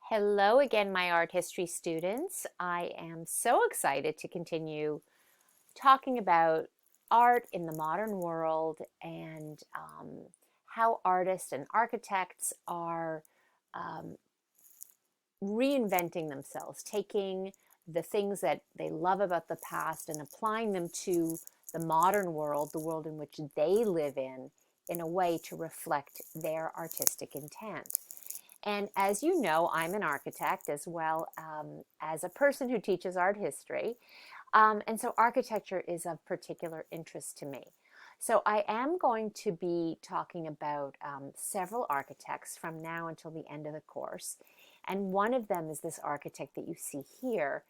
Hello again, my art history students. I am so excited to continue talking about art in the modern world and how artists and architects are um, reinventing themselves, taking the things that they love about the past and applying them to the modern world, the world in which they live in a way to reflect their artistic intent. And as you know, I'm an architect as well as a person who teaches art history. And so architecture is of particular interest to me. So I am going to be talking about several architects from now until the end of the course. And one of them is this architect that you see here,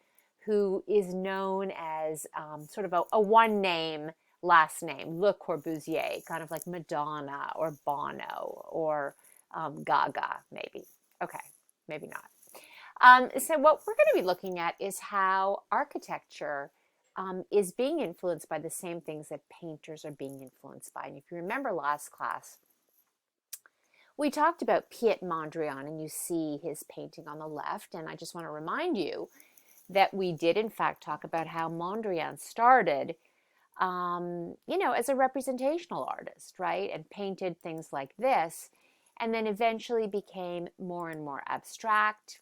who is known as sort of a one name last name, Le Corbusier, kind of like Madonna or Bono or Gaga, maybe. Okay, maybe not. So what we're going to be looking at is how architecture is being influenced by the same things that painters are being influenced by. And if you remember last class, we talked about Piet Mondrian, and you see his painting on the left. And I just want to remind you that we did, in fact, talk about how Mondrian started, as a representational artist, right? And painted things like this, and then eventually became more and more abstract,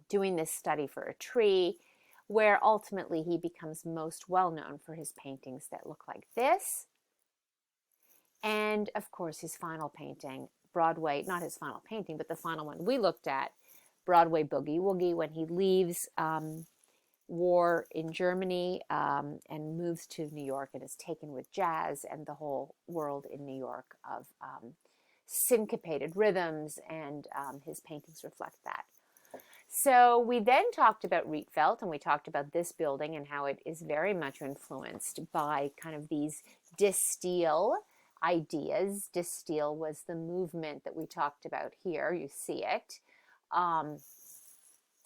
doing this study for a tree, where ultimately he becomes most well known for his paintings that look like this. And of course, his final painting, Broadway, not his final painting, but the final one we looked at, Broadway Boogie Woogie, when he leaves war in Germany and moves to New York and is taken with jazz and the whole world in New York of syncopated rhythms, and his paintings reflect that. So we then talked about Rietveld, and we talked about this building and how it is very much influenced by kind of these Dissteel ideas. Dissteel was the movement that we talked about here. You see it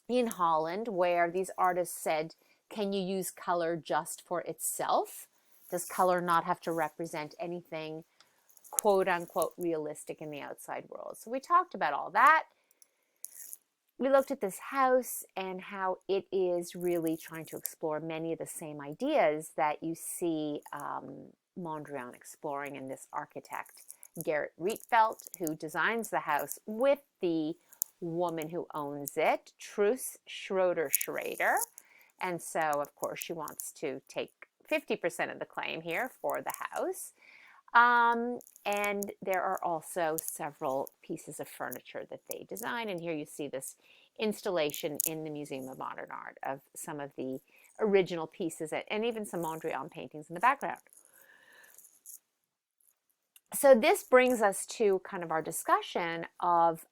in Holland, where these artists said, can you use color just for itself? Does color not have to represent anything quote unquote realistic in the outside world? So we talked about all that. We looked at this house and how it is really trying to explore many of the same ideas that you see Mondrian exploring in this architect, Gerrit Rietveld, who designs the house with the woman who owns it, Truus Schroeder-Schrader. And so, of course, she wants to take 50% of the claim here for the house. And there are also several pieces of furniture that they design. And here you see this installation in the Museum of Modern Art of some of the original pieces and even some Mondrian paintings in the background. So this brings us to kind of our discussion of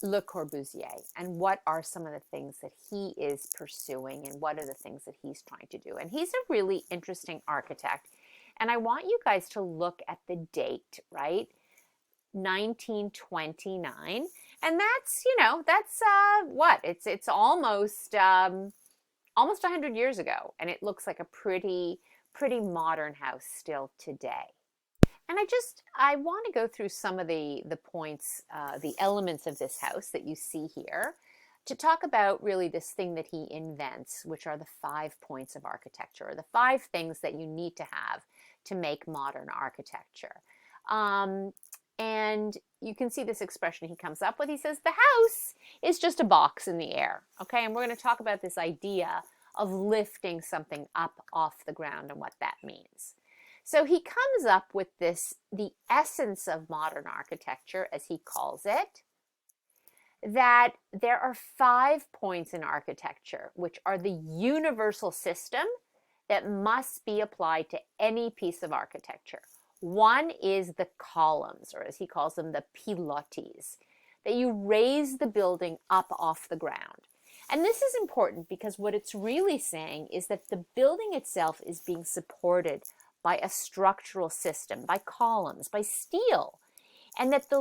Le Corbusier and what are some of the things that he is pursuing and what are the things that he's trying to do. And he's a really interesting architect. And I want you guys to look at the date, right? 1929. And that's, what? It's almost 100 years ago. And it looks like a pretty modern house still today. And I want to go through some of the points, the elements of this house that you see here, to talk about really this thing that he invents, which are the 5 points of architecture, or the 5 things that you need to have to make modern architecture. And you can see this expression he comes up with. He says, the house is just a box in the air, okay? And we're going to talk about this idea of lifting something up off the ground and what that means. So he comes up with this, the essence of modern architecture, as he calls it, that there are 5 points in architecture, which are the universal system that must be applied to any piece of architecture. One is the columns, or as he calls them, the pilotis, that you raise the building up off the ground. And this is important because what it's really saying is that the building itself is being supported by a structural system, by columns, by steel, and that the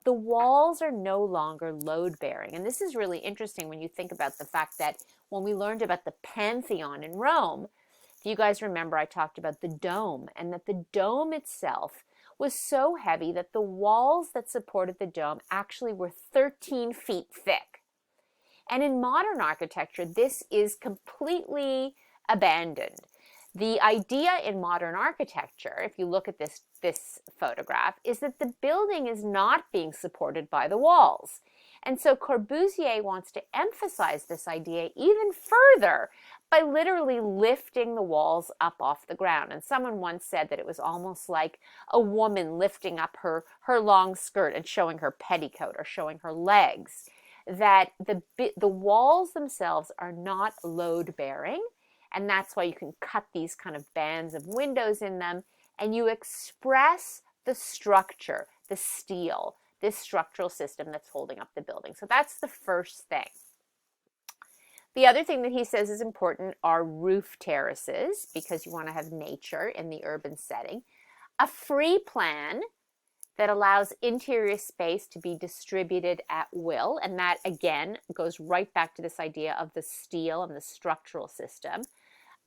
walls are no longer load-bearing. And this is really interesting when you think about the fact that when we learned about the Pantheon in Rome, if you guys remember, I talked about the dome, and that the dome itself was so heavy that the walls that supported the dome actually were 13 feet thick. And in modern architecture, this is completely abandoned. The idea in modern architecture, if you look at this photograph, is that the building is not being supported by the walls. And so Corbusier wants to emphasize this idea even further by literally lifting the walls up off the ground. And someone once said that it was almost like a woman lifting up her long skirt and showing her petticoat or showing her legs. That the walls themselves are not load-bearing, and that's why you can cut these kind of bands of windows in them, and you express the structure, the steel, this structural system that's holding up the building. So that's the first thing. The other thing that he says is important are roof terraces, because you want to have nature in the urban setting. A free plan that allows interior space to be distributed at will, and that again goes right back to this idea of the steel and the structural system.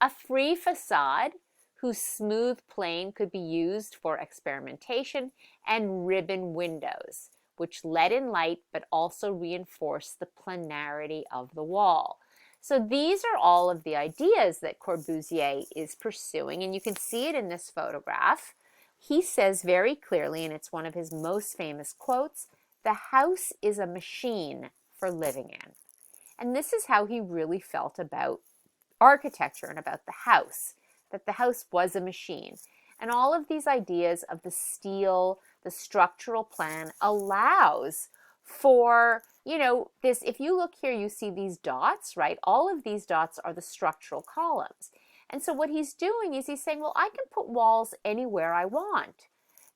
A free facade whose smooth plane could be used for experimentation, and ribbon windows, which let in light but also reinforce the planarity of the wall. So these are all of the ideas that Corbusier is pursuing, and you can see it in this photograph. He says very clearly, and it's one of his most famous quotes, "The house is a machine for living in." And this is how he really felt about architecture and about the house, that the house was a machine. And all of these ideas of the steel, the structural plan allows for, this. If you look here, you see these dots, right? All of these dots are the structural columns. And so what he's doing is he's saying, well, I can put walls anywhere I want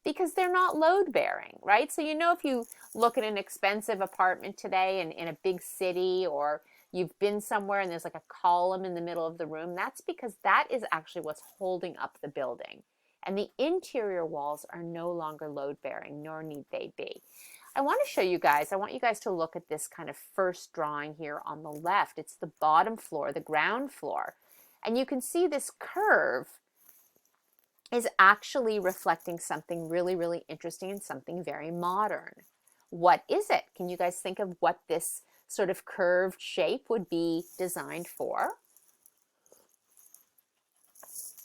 because they're not load bearing, right? So, if you look at an expensive apartment today in a big city, or you've been somewhere and there's like a column in the middle of the room, that's because that is actually what's holding up the building. And the interior walls are no longer load bearing, nor need they be. I want to show you guys, I want you guys to look at this kind of first drawing here on the left. It's the bottom floor, the ground floor. And you can see this curve is actually reflecting something really, really interesting and something very modern. What is it? Can you guys think of what this sort of curved shape would be designed for?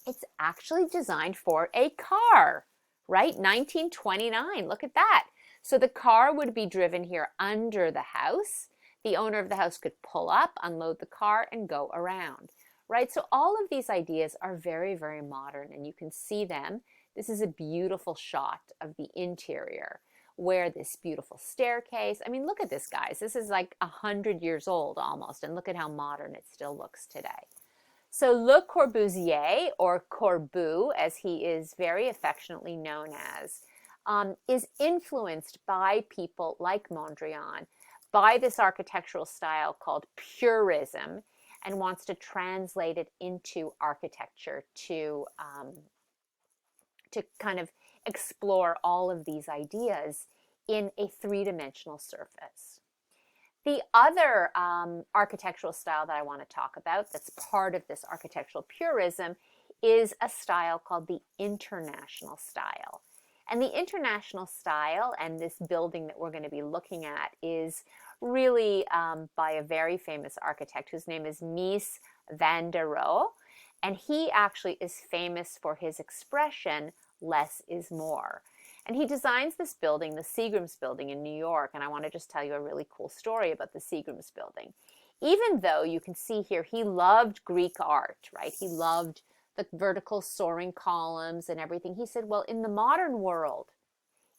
It's actually designed for a car, right? 1929, look at that. So the car would be driven here under the house. The owner of the house could pull up, unload the car, and go around. Right, so all of these ideas are very, very modern, and you can see them. This is a beautiful shot of the interior, where this beautiful staircase, I mean, look at this, guys. This is like 100 years old almost, and look at how modern it still looks today. So Le Corbusier, or Corbu, as he is very affectionately known as, is influenced by people like Mondrian, by this architectural style called purism, and wants to translate it into architecture to kind of explore all of these ideas in a three-dimensional surface. The other architectural style that I want to talk about that's part of this architectural purism is a style called the international style. And the international style, and this building that we're going to be looking at, is really by a very famous architect whose name is Mies van der Rohe. And he actually is famous for his expression, less is more. And he designs this building, the Seagram's building in New York. And I want to just tell you a really cool story about the Seagram's building. Even though you can see here, he loved Greek art, right? He loved the vertical soaring columns and everything. He said, well, in the modern world,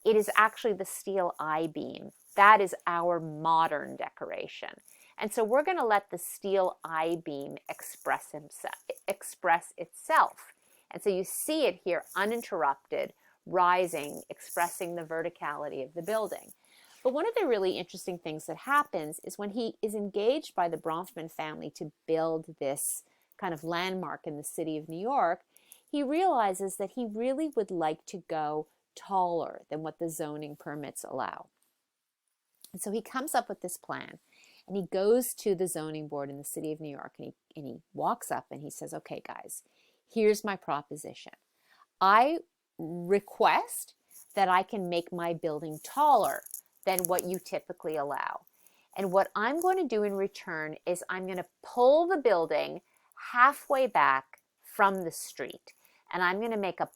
it is actually the steel I-beam. That is our modern decoration. And so we're going to let the steel I-beam express itself. And so you see it here uninterrupted, rising, expressing the verticality of the building. But one of the really interesting things that happens is when he is engaged by the Bronfman family to build this kind of landmark in the city of New York, he realizes that he really would like to go taller than what the zoning permits allow. And so he comes up with this plan, and he goes to the zoning board in the city of New York, and he walks up and he says, okay, guys, here's my proposition. I request that I can make my building taller than what you typically allow. And what I'm going to do in return is I'm going to pull the building halfway back from the street. And I'm going to make a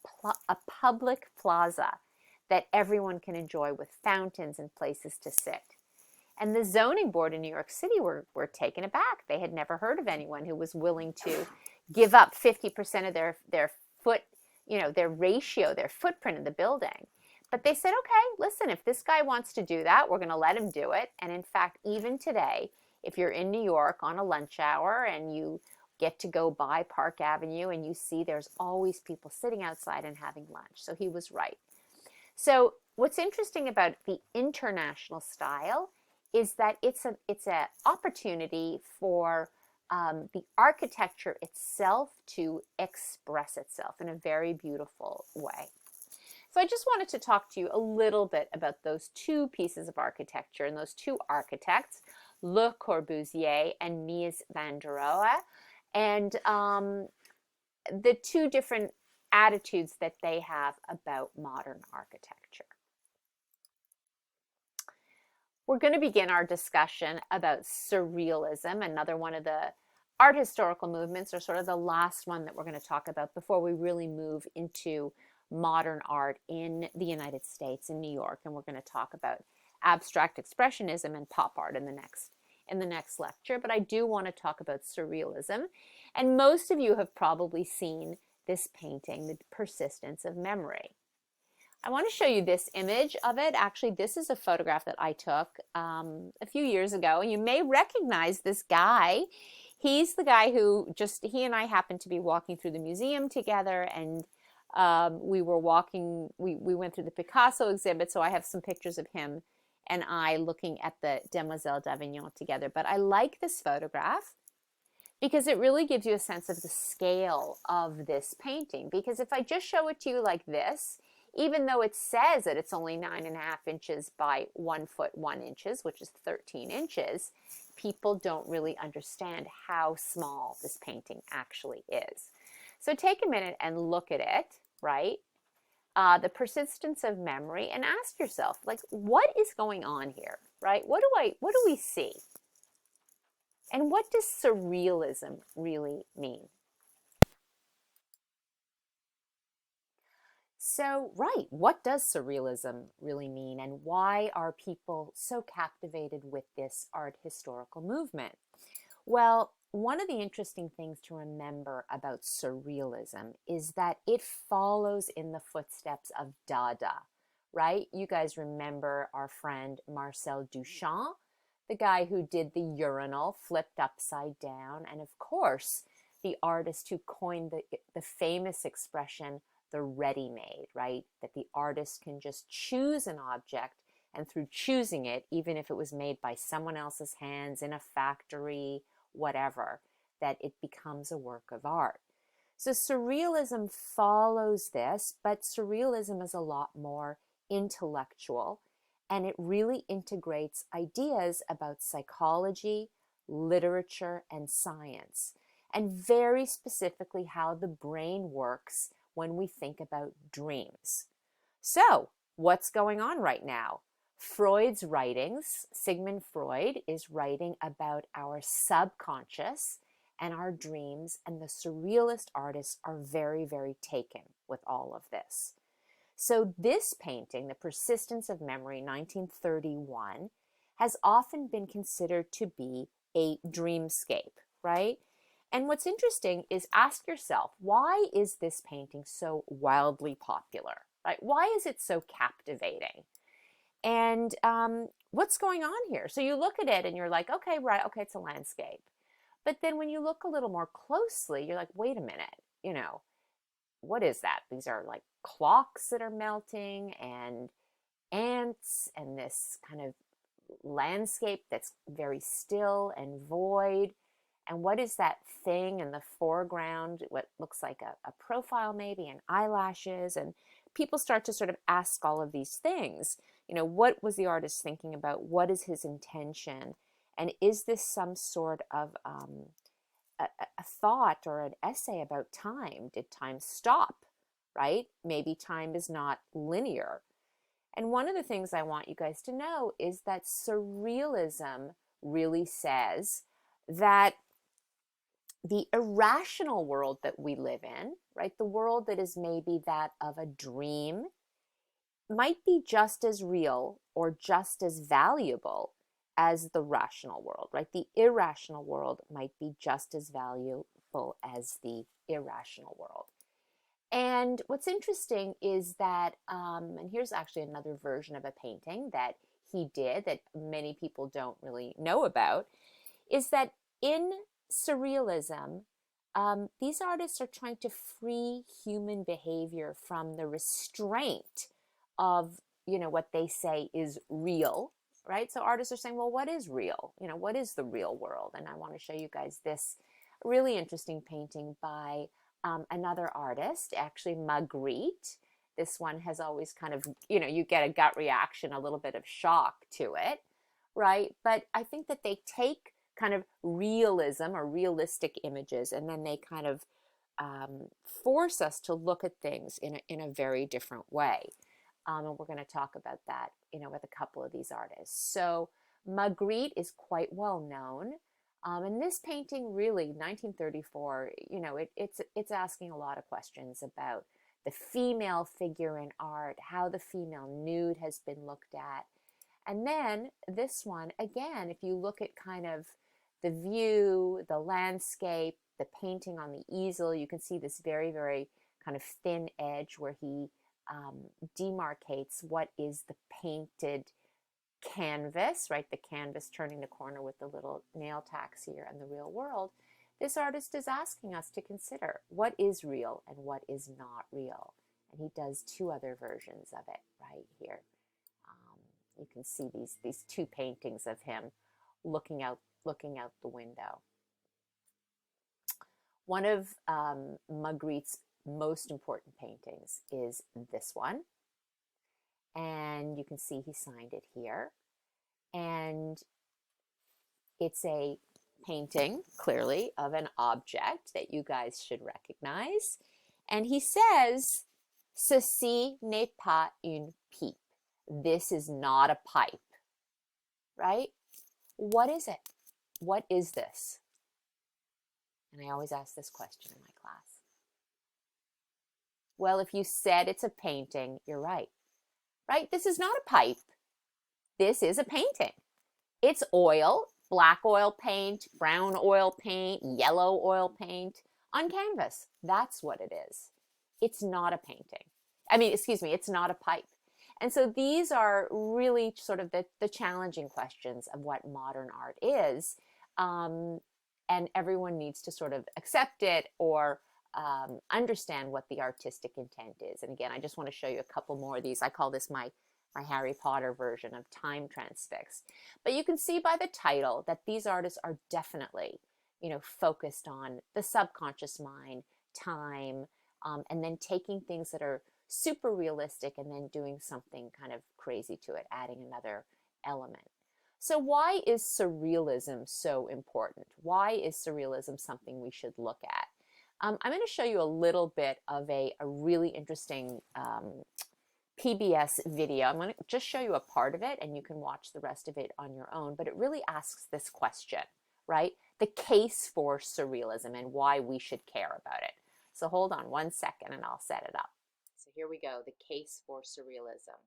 public plaza that everyone can enjoy with fountains and places to sit. And the zoning board in New York City were taken aback. They had never heard of anyone who was willing to give up 50% of their foot, their ratio, their footprint of the building. But they said, okay, listen, if this guy wants to do that, we're going to let him do it. And in fact, even today, if you're in New York on a lunch hour and you get to go by Park Avenue and you see there's always people sitting outside and having lunch. So he was right. So what's interesting about the international style is that it's an opportunity for the architecture itself to express itself in a very beautiful way. So I just wanted to talk to you a little bit about those two pieces of architecture and those two architects, Le Corbusier and Mies van der Rohe, and the two different attitudes that they have about modern architecture. We're going to begin our discussion about surrealism, another one of the art historical movements, or sort of the last one that we're going to talk about before we really move into modern art in the United States, in New York. And we're going to talk about abstract expressionism and pop art in the next lecture. But I do want to talk about surrealism. And most of you have probably seen this painting, The Persistence of Memory. I want to show you this image of it. Actually, this is a photograph that I took a few years ago. You may recognize this guy. He's the guy who he and I happened to be walking through the museum together, and we went through the Picasso exhibit, so I have some pictures of him and I looking at the Demoiselles d'Avignon together. But I like this photograph because it really gives you a sense of the scale of this painting. Because if I just show it to you like this, even though it says that it's only 9.5 inches by 1 foot 1 inches, which is 13 inches, people don't really understand how small this painting actually is. So take a minute and look at it, right? The persistence of memory, and ask yourself, like, what is going on here, right? What do we see? And what does surrealism really mean? So, right, what does surrealism really mean, and why are people so captivated with this art historical movement? Well, one of the interesting things to remember about surrealism is that it follows in the footsteps of Dada, right? You guys remember our friend Marcel Duchamp, the guy who did the urinal flipped upside down, and of course, the artist who coined the famous expression, the ready-made, right? That the artist can just choose an object, and through choosing it, even if it was made by someone else's hands in a factory, whatever, that it becomes a work of art. So surrealism follows this, but surrealism is a lot more intellectual, and it really integrates ideas about psychology, literature, and science, and very specifically how the brain works when we think about dreams. So, what's going on right now? Freud's writings, Sigmund Freud is writing about our subconscious and our dreams, and the surrealist artists are very, very taken with all of this. So this painting, The Persistence of Memory, 1931, has often been considered to be a dreamscape, right? And what's interesting is ask yourself, why is this painting so wildly popular, right? Why is it so captivating? And what's going on here? So you look at it and you're like, okay, right, okay, it's a landscape. But then when you look a little more closely, you're like, wait a minute, what is that? These are like clocks that are melting and ants and this kind of landscape that's very still and void. And what is that thing in the foreground? What looks like a profile maybe, and eyelashes. And people start to sort of ask all of these things. What was the artist thinking about? What is his intention? And is this some sort of a thought or an essay about time? Did time stop, right? Maybe time is not linear. And one of the things I want you guys to know is that surrealism really says that the irrational world that we live in, right, the world that is maybe that of a dream, might be just as real or just as valuable as the rational world, right? The irrational world might be just as valuable as the irrational world. And what's interesting is that, and here's actually another version of a painting that he did that many people don't really know about, is that in surrealism, these artists are trying to free human behavior from the restraint of, what they say is real, right? So artists are saying, well, what is real? What is the real world? And I want to show you guys this really interesting painting by another artist, actually Magritte. This one has always kind of, you get a gut reaction, a little bit of shock to it, right? But I think that they take kind of realism or realistic images, and then they kind of force us to look at things in a very different way. And we're going to talk about that, with a couple of these artists. So Magritte is quite well known. And this painting, really, 1934, it's asking a lot of questions about the female figure in art, how the female nude has been looked at. And then this one, again, if you look at kind of the view, the landscape, the painting on the easel, you can see this very, very kind of thin edge where he demarcates what is the painted canvas, right? The canvas turning the corner with the little nail tacks here, and the real world. This artist is asking us to consider what is real and what is not real. And he does two other versions of it right here. You can see these two paintings of him looking out the window. One of Magritte's most important paintings is this one. And you can see he signed it here. And it's a painting, clearly, of an object that you guys should recognize. And he says, "Ceci n'est pas une pipe." This is not a pipe, right? What is it? What is this? And I always ask this question in my class. Well, if you said it's a painting, you're right. Right? This is not a pipe. This is a painting. It's oil, black oil paint, brown oil paint, yellow oil paint on canvas. That's what it is. It's not a painting. It's not a pipe. And so these are really sort of the challenging questions of what modern art is. And everyone needs to sort of accept it or understand what the artistic intent is. And again, I just want to show you a couple more of these. I call this my Harry Potter version of time transfixed. But you can see by the title that these artists are definitely, focused on the subconscious mind, time, and then taking things that are super realistic and then doing something kind of crazy to it, adding another element. So why is surrealism so important? Why is surrealism something we should look at? I'm going to show you a little bit of a really interesting PBS video. I'm going to just show you a part of it, and you can watch the rest of it on your own. But it really asks this question, right? The case for surrealism and why we should care about it. So hold on one second, and I'll set it up. So here we go, the case for surrealism.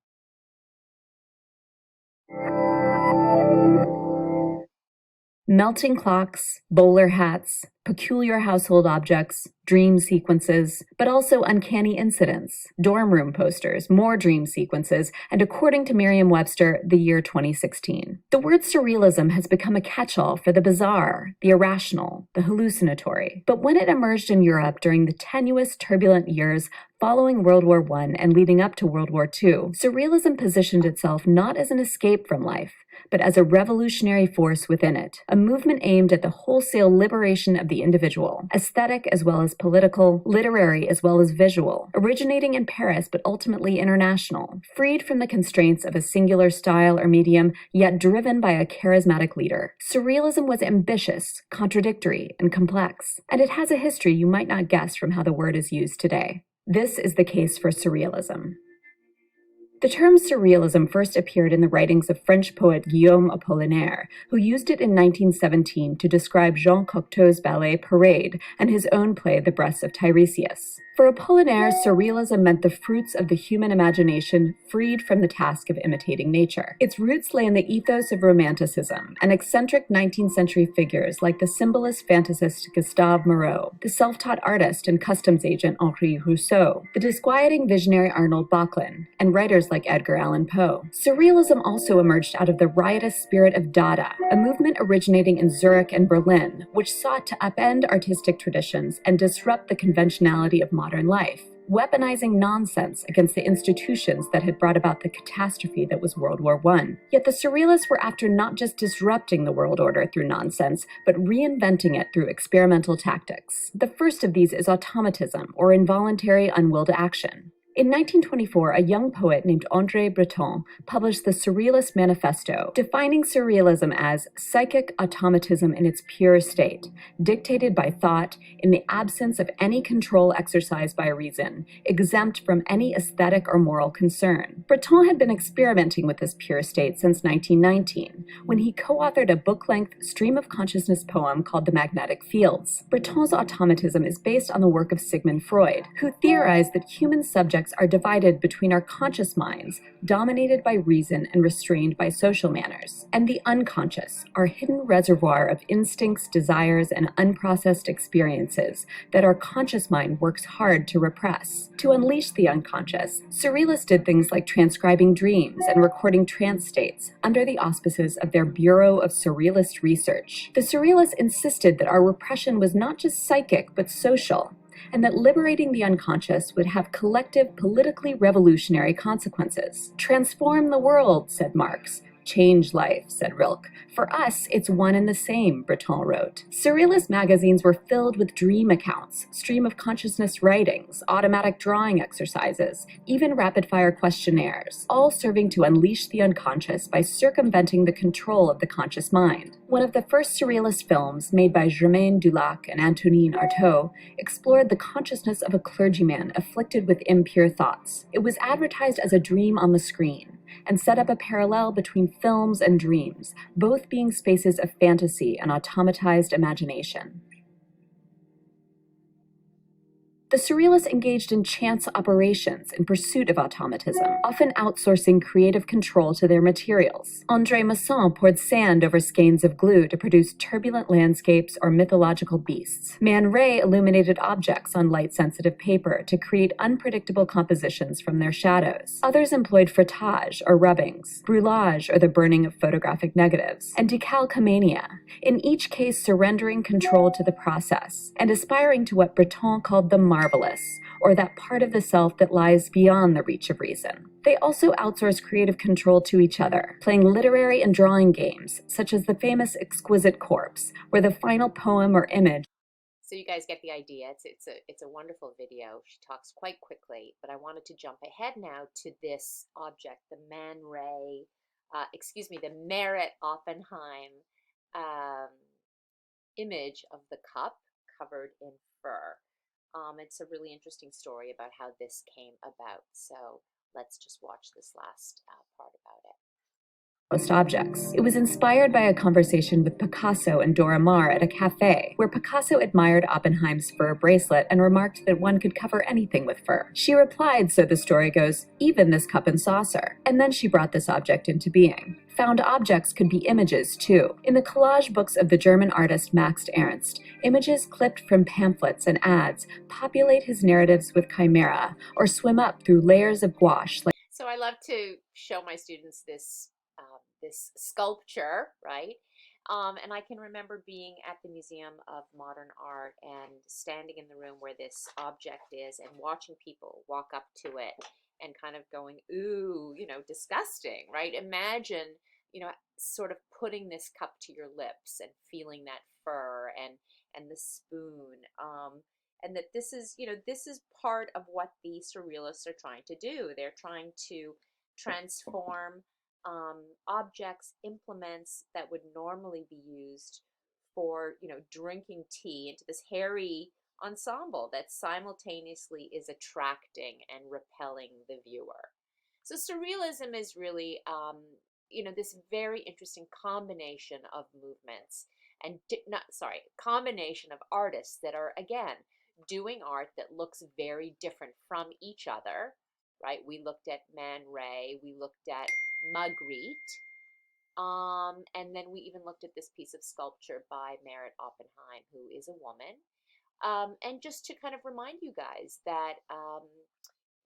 Melting clocks, bowler hats, peculiar household objects, dream sequences, but also uncanny incidents, dorm room posters, more dream sequences, and according to Merriam-Webster, the year 2016. The word surrealism has become a catch-all for the bizarre, the irrational, the hallucinatory. But when it emerged in Europe during the tenuous, turbulent years following World War I and leading up to World War II, surrealism positioned itself not as an escape from life, but as a revolutionary force within it, a movement aimed at the wholesale liberation of the individual, aesthetic as well as political, literary as well as visual, originating in Paris but ultimately international, freed from the constraints of a singular style or medium, yet driven by a charismatic leader. Surrealism was ambitious, contradictory, and complex, and it has a history you might not guess from how the word is used today. This is the case for surrealism. The term surrealism first appeared in the writings of French poet Guillaume Apollinaire, who used it in 1917 to describe Jean Cocteau's ballet Parade and his own play The Breasts of Tiresias. For Apollinaire, surrealism meant the fruits of the human imagination freed from the task of imitating nature. Its roots lay in the ethos of Romanticism and eccentric 19th century figures like the symbolist fantasist Gustave Moreau, the self-taught artist and customs agent Henri Rousseau, the disquieting visionary Arnold Böcklin, and writers like Edgar Allan Poe. Surrealism also emerged out of the riotous spirit of Dada, a movement originating in Zurich and Berlin, which sought to upend artistic traditions and disrupt the conventionality of modern life, weaponizing nonsense against the institutions that had brought about the catastrophe that was World War I. Yet the Surrealists were after not just disrupting the world order through nonsense, but reinventing it through experimental tactics. The first of these is automatism, or involuntary unwilled action. In 1924, a young poet named André Breton published the Surrealist Manifesto, defining surrealism as psychic automatism in its pure state, dictated by thought in the absence of any control exercised by reason, exempt from any aesthetic or moral concern. Breton had been experimenting with this pure state since 1919, when he co-authored a book-length stream of consciousness poem called The Magnetic Fields. Breton's automatism is based on the work of Sigmund Freud, who theorized that human subjects are divided between our conscious minds, dominated by reason and restrained by social manners, and the unconscious, our hidden reservoir of instincts, desires, and unprocessed experiences that our conscious mind works hard to repress. To unleash the unconscious, Surrealists did things like transcribing dreams and recording trance states under the auspices of their Bureau of Surrealist Research. The Surrealists insisted that our repression was not just psychic, but social, and that liberating the unconscious would have collective, politically revolutionary consequences. Transform the world, said Marx. Change life, said Rilke. For us, it's one and the same, Breton wrote. Surrealist magazines were filled with dream accounts, stream of consciousness writings, automatic drawing exercises, even rapid-fire questionnaires, all serving to unleash the unconscious by circumventing the control of the conscious mind. One of the first surrealist films, made by Germaine Dulac and Antonine Artaud, explored the consciousness of a clergyman afflicted with impure thoughts. It was advertised as a dream on the screen, and set up a parallel between films and dreams, both being spaces of fantasy and automatized imagination. The Surrealists engaged in chance operations in pursuit of automatism, often outsourcing creative control to their materials. André Masson poured sand over skeins of glue to produce turbulent landscapes or mythological beasts. Man Ray illuminated objects on light-sensitive paper to create unpredictable compositions from their shadows. Others employed frottage or rubbings, brûlage or the burning of photographic negatives, and decalcomania, in each case surrendering control to the process and aspiring to what Breton called the marvelous, or that part of the self that lies beyond the reach of reason. They also outsource creative control to each other, playing literary and drawing games, such as the famous Exquisite Corpse, where the final poem or image. So you guys get the idea. It's a wonderful video. She talks quite quickly, but I wanted to jump ahead now to this object, the the Merritt Oppenheim image of the cup covered in fur. It's a really interesting story about how this came about. So let's just watch this last part about it. Most objects. It was inspired by a conversation with Picasso and Dora Maar at a cafe, where Picasso admired Oppenheim's fur bracelet and remarked that one could cover anything with fur. She replied, so the story goes, even this cup and saucer. And then she brought this object into being. Found objects could be images, too. In the collage books of the German artist Max Ernst, images clipped from pamphlets and ads populate his narratives with chimera, or swim up through layers of gouache. So I love to show my students this sculpture, right? And I can remember being at the Museum of Modern Art and standing in the room where this object is and watching people walk up to it and kind of going, ooh, disgusting, right? Imagine, sort of putting this cup to your lips and feeling that fur and the spoon. And that this is part of what the surrealists are trying to do. They're trying to transform objects, implements that would normally be used for, drinking tea into this hairy ensemble that simultaneously is attracting and repelling the viewer. So surrealism is really, this very interesting combination of movements and not sorry, combination of artists that are again doing art that looks very different from each other. Right? We looked at Man Ray, we looked at Magritte, and then we even looked at this piece of sculpture by Merritt Oppenheim, who is a woman. And just to kind of remind you guys that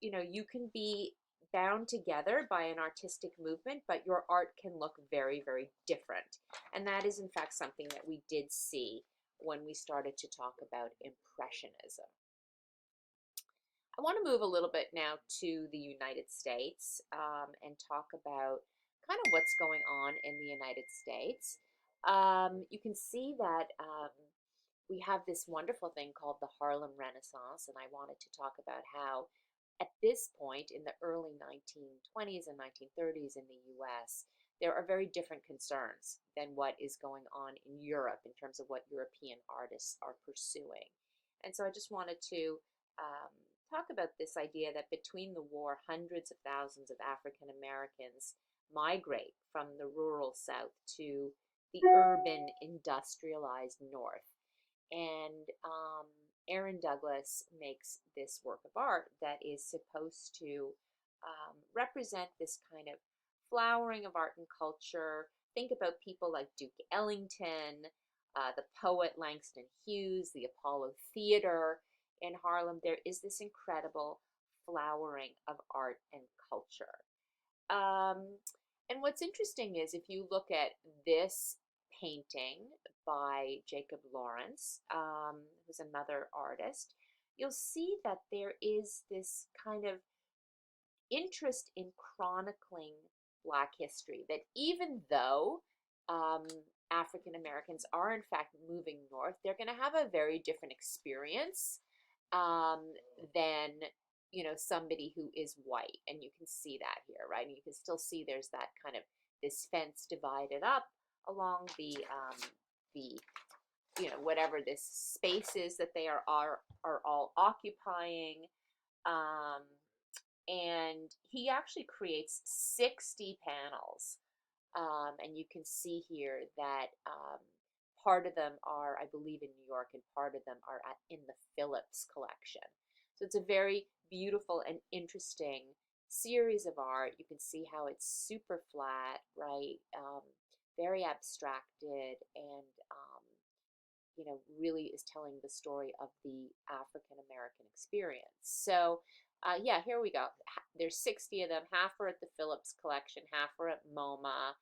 you can be bound together by an artistic movement, but your art can look very, very different. And that is, in fact, something that we did see when we started to talk about Impressionism. I want to move a little bit now to the United States and talk about kind of what's going on in the United States. You can see that we have this wonderful thing called the Harlem Renaissance, and I wanted to talk about how at this point in the early 1920s and 1930s in the US, there are very different concerns than what is going on in Europe in terms of what European artists are pursuing. And so I just wanted to talk about this idea that between the war, hundreds of thousands of African Americans migrate from the rural South to the urban industrialized North. And Aaron Douglas makes this work of art that is supposed to represent this kind of flowering of art and culture. Think about people like Duke Ellington, the poet Langston Hughes, the Apollo Theater in Harlem. There is this incredible flowering of art and culture. And what's interesting is if you look at this painting by Jacob Lawrence, who's another artist, you'll see that there is this kind of interest in chronicling Black history, that even though African Americans are in fact moving north, they're going to have a very different experience than somebody who is white. And you can see that here, right? And you can still see there's that kind of this fence divided up along the whatever this space is that they are all occupying. And he actually creates 60 panels. And you can see here that part of them are, I believe, in New York, and part of them are in the Phillips collection. So it's a very beautiful and interesting series of art. You can see how it's super flat, right? Very abstracted, and really is telling the story of the African American experience. So yeah, here we go. There's 60 of them. Half are at the Phillips collection, half are at MoMA.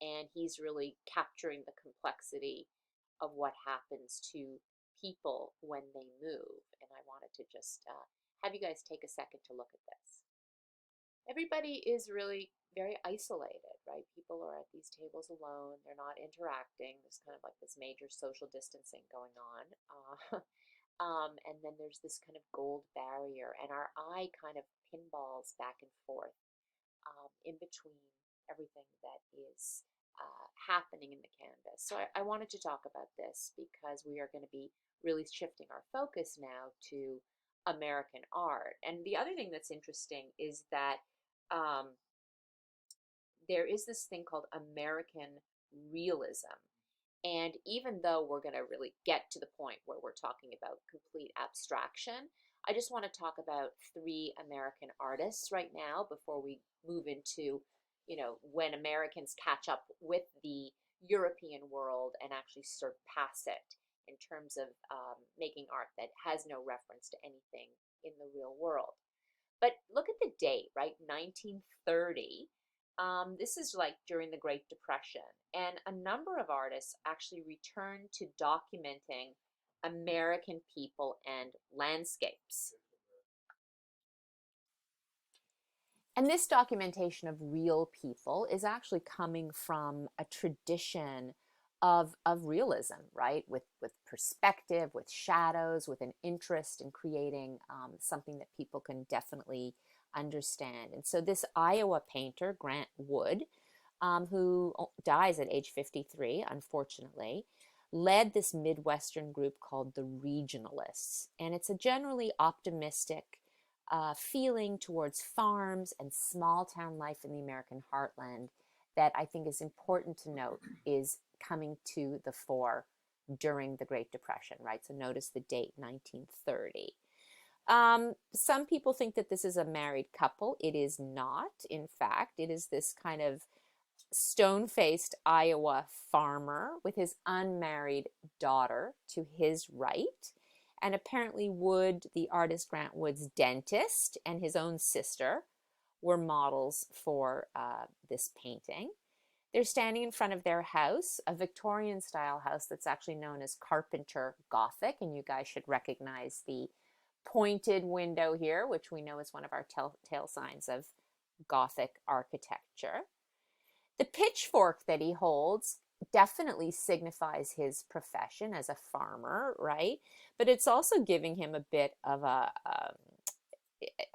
And he's really capturing the complexity of what happens to people when they move. And I wanted to just have you guys take a second to look at this. Everybody is really very isolated, right? People are at these tables alone. They're not interacting. There's kind of like this major social distancing going on. And then there's this kind of gold barrier, and our eye kind of pinballs back and forth in between everything that is happening in the canvas. So I wanted to talk about this because we are going to be really shifting our focus now to American art. And the other thing that's interesting is that there is this thing called American realism. And even though we're going to really get to the point where we're talking about complete abstraction, I just want to talk about 3 American artists right now before we move into, when Americans catch up with the European world and actually surpass it in terms of making art that has no reference to anything in the real world. But look at the date, right? 1930. This is like during the Great Depression, and a number of artists actually returned to documenting American people and landscapes. And this documentation of real people is actually coming from a tradition of realism, right? With perspective, with shadows, with an interest in creating something that people can definitely understand. And so this Iowa painter, Grant Wood, who dies at age 53, unfortunately, led this Midwestern group called the Regionalists. And it's a generally optimistic feeling towards farms and small town life in the American heartland that I think is important to note is coming to the fore during the Great Depression, right? So notice the date, 1930. Some people think that this is a married couple. It is not. In fact, it is this kind of stone-faced Iowa farmer with his unmarried daughter to his right. And apparently Wood, the artist Grant Wood's dentist, and his own sister were models for this painting. They're standing in front of their house, a Victorian style house that's actually known as Carpenter Gothic, and you guys should recognize the pointed window here, which we know is one of our telltale signs of Gothic architecture. The pitchfork that he holds definitely signifies his profession as a farmer, right? But it's also giving him a bit of a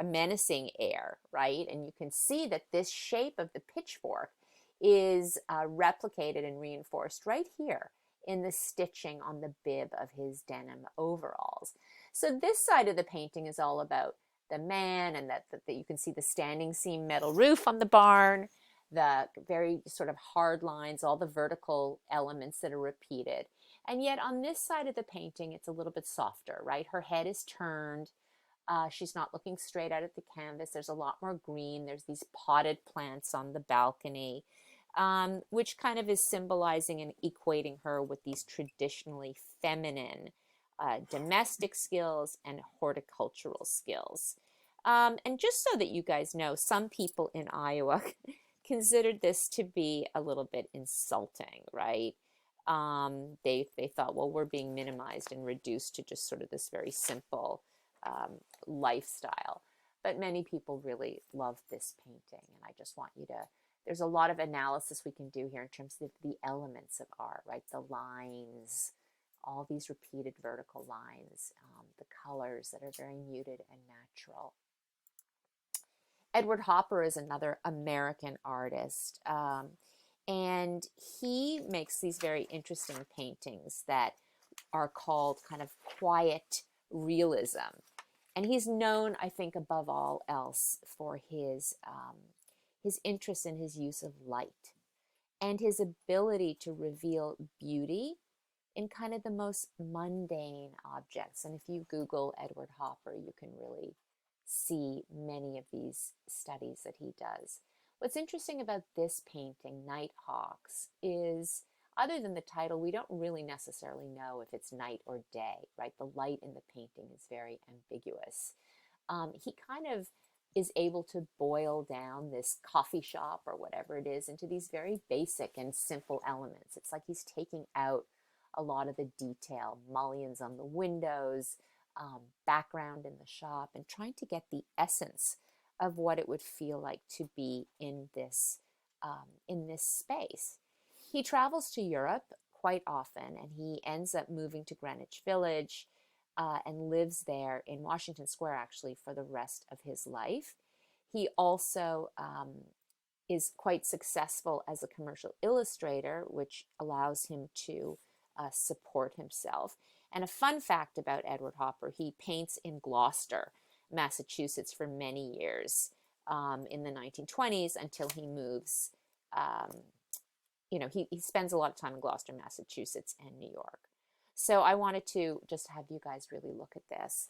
menacing air, right? And you can see that this shape of the pitchfork is replicated and reinforced right here in the stitching on the bib of his denim overalls. So this side of the painting is all about the man, and that you can see the standing seam metal roof on the barn, the very sort of hard lines, all the vertical elements that are repeated. And yet on this side of the painting, it's a little bit softer, right? Her head is turned. She's not looking straight out at the canvas. There's a lot more green. There's these potted plants on the balcony, which kind of is symbolizing and equating her with these traditionally feminine domestic skills and horticultural skills. And just so that you guys know, some people in Iowa considered this to be a little bit insulting, right? They thought, well, we're being minimized and reduced to just sort of this very simple lifestyle. But many people really love this painting, and I just want you to, there's a lot of analysis we can do here in terms of the elements of art, right? The lines, all these repeated vertical lines, the colors that are very muted and natural. Edward Hopper is another American artist, and he makes these very interesting paintings that are called kind of quiet realism. And he's known, I think, above all else for his interest in his use of light and his ability to reveal beauty in kind of the most mundane objects. And if you Google Edward Hopper, you can really see many of these studies that he does. What's interesting about this painting, Nighthawks, is other than the title, we don't really necessarily know if it's night or day, right? The light in the painting is very ambiguous. He kind of is able to boil down this coffee shop or whatever it is into these very basic and simple elements. It's like he's taking out a lot of the detail, mullions on the windows, background in the shop, and trying to get the essence of what it would feel like to be in this space. He travels to Europe quite often, and he ends up moving to Greenwich Village and lives there in Washington Square, actually, for the rest of his life. He also is quite successful as a commercial illustrator, which allows him to support himself. And a fun fact about Edward Hopper, he paints in Gloucester, Massachusetts for many years in the 1920s until he moves. He spends a lot of time in Gloucester, Massachusetts, and New York. So I wanted to just have you guys really look at this.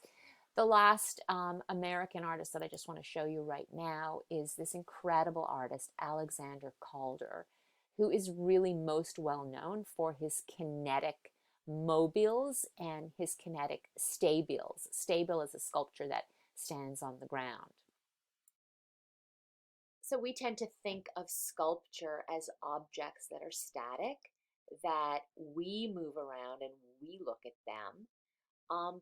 The last American artist that I just want to show you right now is this incredible artist, Alexander Calder, who is really most well known for his kinetic mobiles and his kinetic stabiles. Stable is a sculpture that stands on the ground. So we tend to think of sculpture as objects that are static, that we move around and we look at them.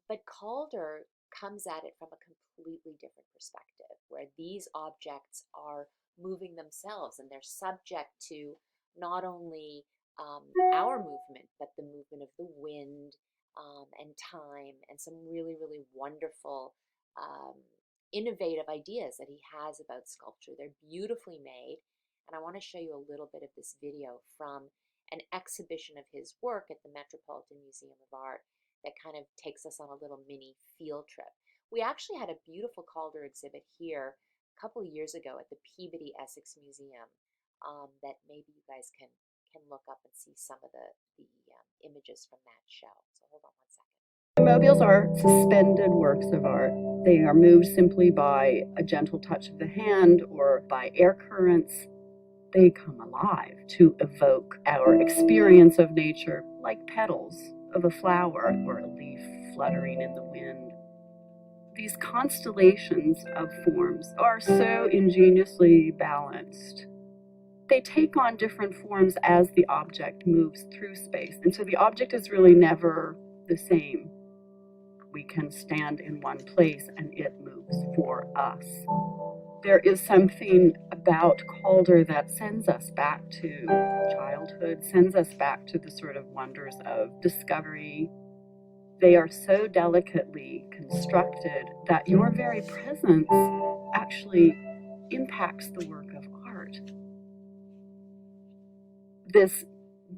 But Calder comes at it from a completely different perspective, where these objects are moving themselves and they're subject to not only our movement, but the movement of the wind and time, and some really, really wonderful, innovative ideas that he has about sculpture. They're beautifully made, and I want to show you a little bit of this video from an exhibition of his work at the Metropolitan Museum of Art that kind of takes us on a little mini field trip. We actually had a beautiful Calder exhibit here a couple of years ago at the Peabody Essex Museum, that maybe you guys can look up and see some of the images from that show. So hold on one second. Mobiles are suspended works of art. They are moved simply by a gentle touch of the hand or by air currents. They come alive to evoke our experience of nature, like petals of a flower or a leaf fluttering in the wind. These constellations of forms are so ingeniously balanced. They take on different forms as the object moves through space, and so the object is really never the same. We can stand in one place and it moves for us. There is something about Calder that sends us back to childhood, sends us back to the sort of wonders of discovery. They are so delicately constructed that your very presence actually impacts the work of art. This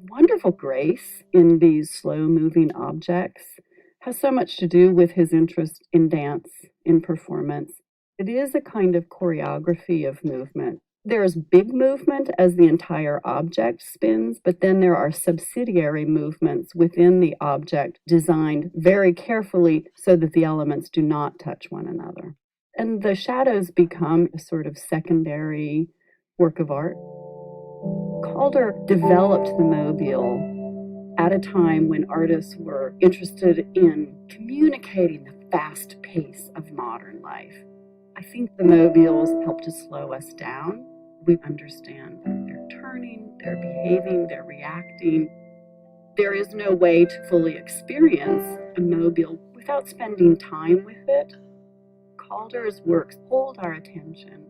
wonderful grace in these slow-moving objects has so much to do with his interest in dance, in performance. It is a kind of choreography of movement. There is big movement as the entire object spins, but then there are subsidiary movements within the object designed very carefully so that the elements do not touch one another. And the shadows become a sort of secondary work of art. Calder developed the mobile at a time when artists were interested in communicating the fast pace of modern life. I think the mobiles help to slow us down. We understand that they're turning, they're behaving, they're reacting. There is no way to fully experience a mobile without spending time with it. Calder's works hold our attention,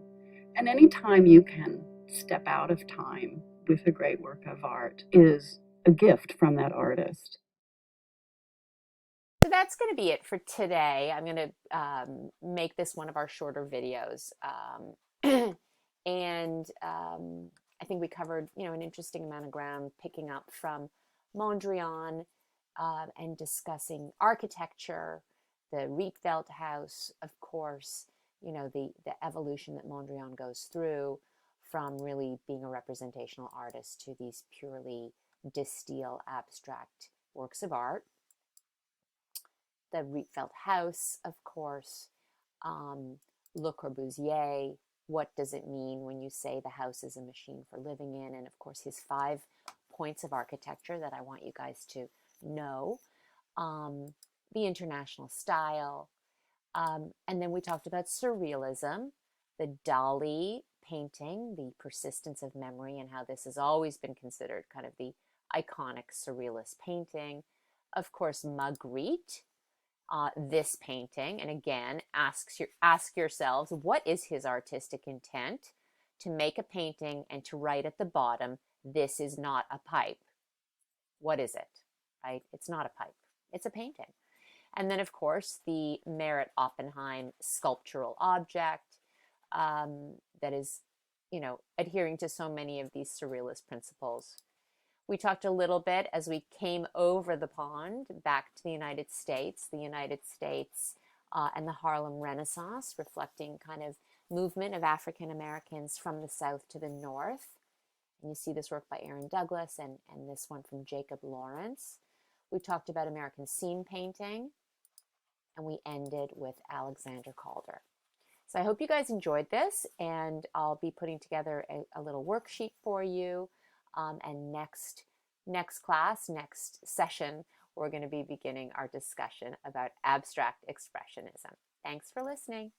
and any time you can step out of time with a great work of art is a gift from that artist. So that's going to be it for today. I'm going to make this one of our shorter videos. And I think we covered, an interesting amount of ground, picking up from Mondrian and discussing architecture, the Rietveld house, of course, the evolution that Mondrian goes through from really being a representational artist to these purely distille abstract works of art. The Rietveld house, of course, Le Corbusier, what does it mean when you say the house is a machine for living in? And of course, his 5 points of architecture that I want you guys to know. The international style. And then we talked about surrealism, the Dali painting, the persistence of memory, and how this has always been considered kind of the iconic surrealist painting. Of course, Magritte, this painting, and again, ask yourselves, what is his artistic intent? To make a painting and to write at the bottom, this is not a pipe. What is it? Right? It's not a pipe. It's a painting. And then, of course, the Merritt Oppenheim sculptural object that is, adhering to so many of these surrealist principles. We talked a little bit as we came over the pond back to the United States and the Harlem Renaissance, reflecting kind of movement of African Americans from the South to the North. And you see this work by Aaron Douglas and this one from Jacob Lawrence. We talked about American scene painting, and we ended with Alexander Calder. So I hope you guys enjoyed this, and I'll be putting together a little worksheet for you. And next session, we're going to be beginning our discussion about abstract expressionism. Thanks for listening.